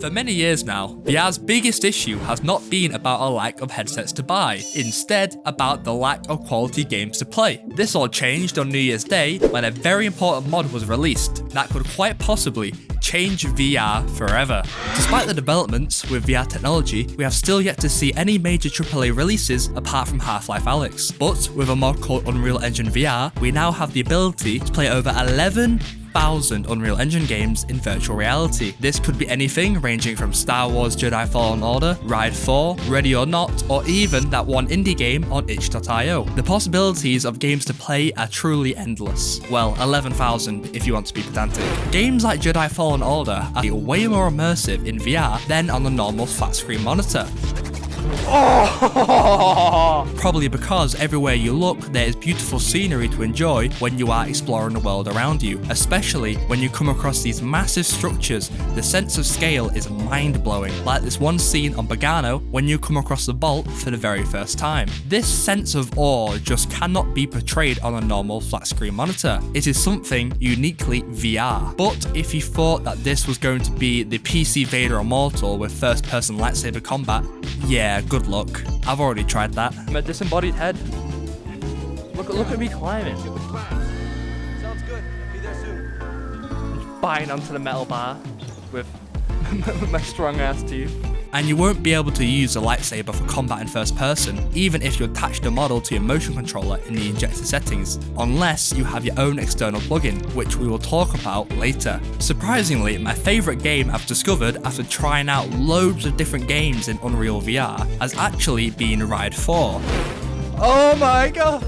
For many years now, VR's biggest issue has not been about a lack of headsets to buy, instead about the lack of quality games to play. This all changed on New Year's Day when a very important mod was released that could quite possibly change VR forever. Despite the developments with VR technology, we have still yet to see any major AAA releases apart from Half-Life Alyx. But with a mod called Unreal Engine VR, we now have the ability to play over 11,000 Unreal Engine games in virtual reality. This could be anything ranging from Star Wars Jedi Fallen Order, Ride 4, Ready or Not, or even that one indie game on itch.io. The possibilities of games to play are truly endless. Well, 11,000 if you want to be pedantic. Games like Jedi Fallen Order are way more immersive in VR than on the normal flat screen monitor. Probably because everywhere you look there is beautiful scenery to enjoy when you are exploring the world around you. Especially when you come across these massive structures, the sense of scale is mind-blowing, like this one scene on Bogano when you come across the vault for the very first time. This sense of awe just cannot be portrayed on a normal flat screen monitor. It is something uniquely VR. But if you thought that this was going to be the PCVR Immortal with first-person lightsaber combat, yeah, good luck. I've already tried that. I'm a disembodied head. Look at me climbing. Sounds good. Be there soon. Biting onto the metal bar with my strong ass teeth. And you won't be able to use the lightsaber for combat in first person, even if you attach the model to your motion controller in the injector settings, unless you have your own external plugin, which we will talk about later. Surprisingly, my favourite game I've discovered after trying out loads of different games in Unreal VR has actually been Ride 4. Oh my god!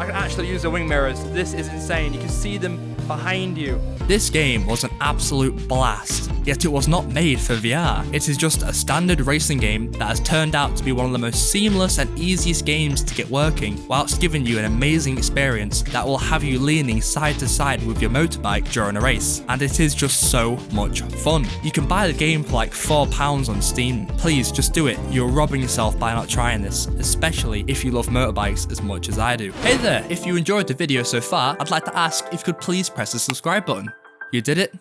I can actually use the wing mirrors. This is insane. You can see them behind you. This game was an absolute blast, yet it was not made for VR. It is just a standard racing game that has turned out to be one of the most seamless and easiest games to get working, whilst giving you an amazing experience that will have you leaning side to side with your motorbike during a race. And it is just so much fun. You can buy the game for like £4 on Steam. Please just do it. You're robbing yourself by not trying this, especially if you love motorbikes as much as I do. Hey there, if you enjoyed the video so far, I'd like to ask if you could please press the subscribe button. You did it?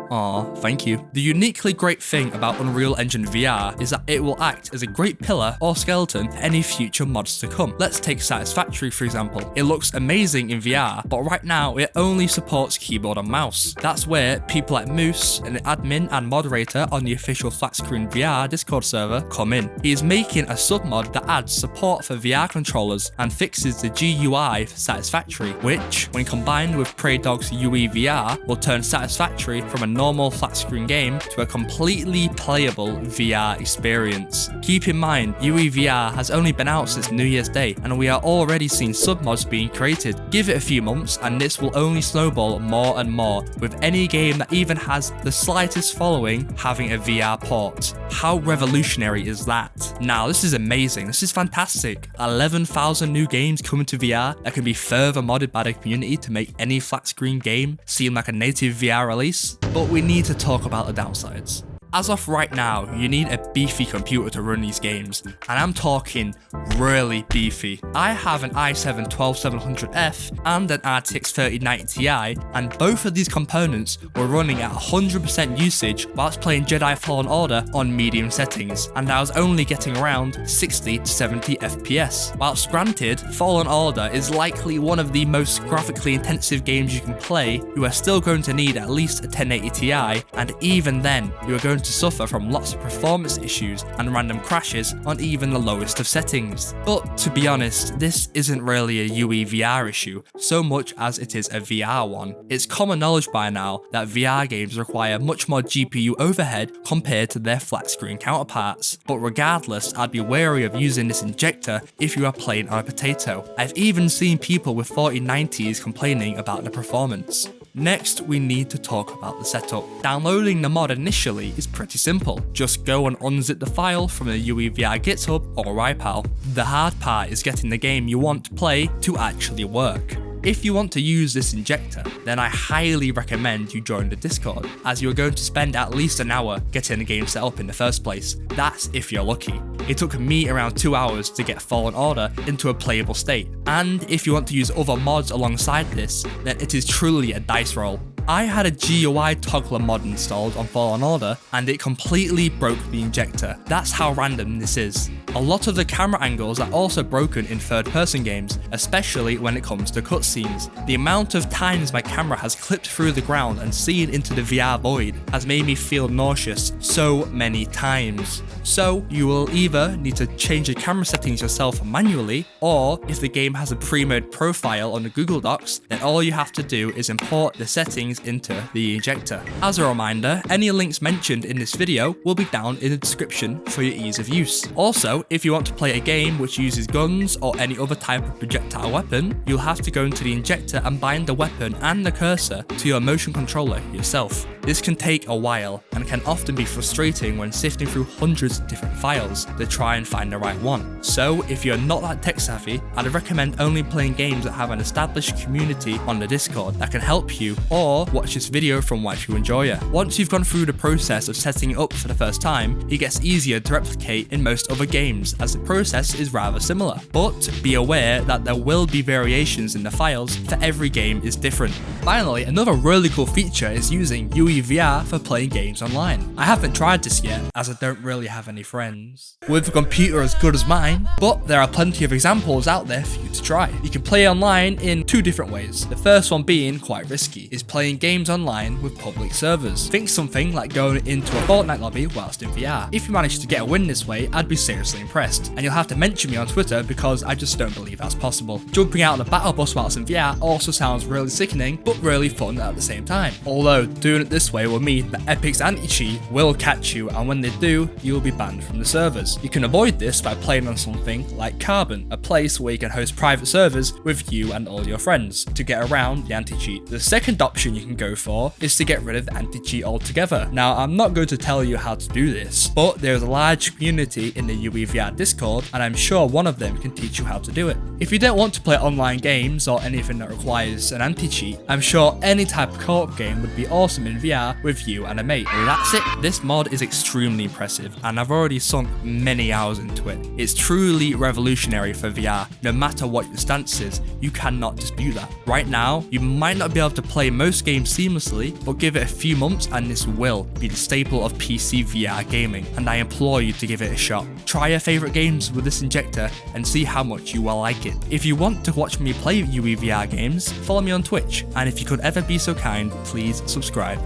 Aw, thank you. The uniquely great thing about Unreal Engine VR is that it will act as a great pillar or skeleton for any future mods to come. Let's take Satisfactory for example. It looks amazing in VR, but right now it only supports keyboard and mouse. That's where people like Moose, an admin and moderator on the official Flat Screen VR Discord server, come in. He is making a submod that adds support for VR controllers and fixes the GUI for Satisfactory, which, when combined with praydogs UEVR, will turn Satisfactory from a normal flat screen game to a completely playable VR experience. Keep in mind, UEVR has only been out since New Year's Day and we are already seeing submods being created. Give it a few months and this will only snowball more and more, with any game that even has the slightest following having a VR port. How revolutionary is that? Now this is amazing, this is fantastic. 11,000 new games coming to VR that can be further modded by the community to make any flat screen game seem like a native VR release. But we need to talk about the downsides. As of right now, you need a beefy computer to run these games, and I'm talking really beefy. I have an i7-12700F and an RTX 3090 Ti, and both of these components were running at 100% usage whilst playing Jedi Fallen Order on medium settings, and I was only getting around 60 to 70 FPS. Whilst granted, Fallen Order is likely one of the most graphically intensive games you can play, you are still going to need at least a 1080 Ti, and even then, you are going to suffer from lots of performance issues and random crashes on even the lowest of settings. But to be honest, this isn't really a UEVR issue so much as it is a VR one. It's common knowledge by now that VR games require much more GPU overhead compared to their flat screen counterparts. But regardless, I'd be wary of using this injector if you are playing on a potato. I've even seen people with 4090s complaining about the performance. Next, we need to talk about the setup. Downloading the mod initially is pretty simple. Just go and unzip the file from the UEVR GitHub or iPal. The hard part is getting the game you want to play to actually work. If you want to use this injector, then I highly recommend you join the Discord, as you're going to spend at least an hour getting the game set up in the first place. That's if you're lucky. It took me around 2 hours to get Fallen Order into a playable state, and if you want to use other mods alongside this, then it is truly a dice roll. I had a GUI toggler mod installed on Fallen Order and it completely broke the injector. That's how random this is. A lot of the camera angles are also broken in third-person games, especially when it comes to cutscenes. The amount of times my camera has clipped through the ground and seen into the VR void has made me feel nauseous so many times. So you will either need to change the camera settings yourself manually, or if the game has a pre-made profile on the Google Docs, then all you have to do is import the settings into the injector. As a reminder, any links mentioned in this video will be down in the description for your ease of use. Also, if you want to play a game which uses guns or any other type of projectile weapon, you'll have to go into the injector and bind the weapon and the cursor to your motion controller yourself. This can take a while and can often be frustrating when sifting through hundreds of different files to try and find the right one. So if you're not that tech savvy, I'd recommend only playing games that have an established community on the Discord that can help you, or watch this video from Waifu Enjoyer. Once you've gone through the process of setting it up for the first time, it gets easier to replicate in most other games, as the process is rather similar. But be aware that there will be variations in the files, for every game is different. Finally, another really cool feature is using UEVR for playing games online. I haven't tried this yet, as I don't really have any friends with a computer as good as mine, but there are plenty of examples out there for you to try. You can play online in two different ways. The first one being quite risky, is playing games online with public servers. Think something like going into a Fortnite lobby whilst in VR. If you manage to get a win this way, I'd be seriously impressed, and you'll have to mention me on Twitter because I just don't believe that's possible. Jumping out of the battle bus whilst in VR also sounds really sickening, but really fun at the same time. Although doing it this way will mean that Epic's anti-cheat will catch you, and when they do, you'll be banned from the servers. You can avoid this by playing on something like Carbon, a place where you can host private servers with you and all your friends to get around the anti-cheat. The second option you can go for is to get rid of the anti-cheat altogether. Now, I'm not going to tell you how to do this, but there is a large community in the UEVR Discord, and I'm sure one of them can teach you how to do it. If you don't want to play online games or anything that requires an anti-cheat, I'm sure any type of co-op game would be awesome in VR with you and a mate. That's it. This mod is extremely impressive, and I've already sunk many hours into it. It's truly revolutionary for VR. No matter what your stance is, you cannot dispute that. Right now, you might not be able to play most games seamlessly, but give it a few months and this will be the staple of PCVR gaming, and I implore you to give it a shot. Try your favourite games with this injector and see how much you will like it. If you want to watch me play UEVR games, follow me on Twitch, and if you could ever be so kind, please subscribe.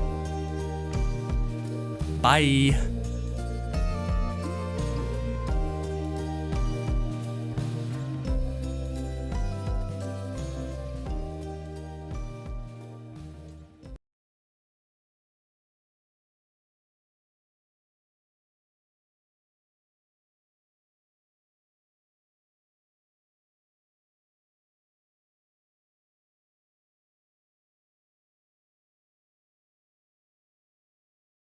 Bye!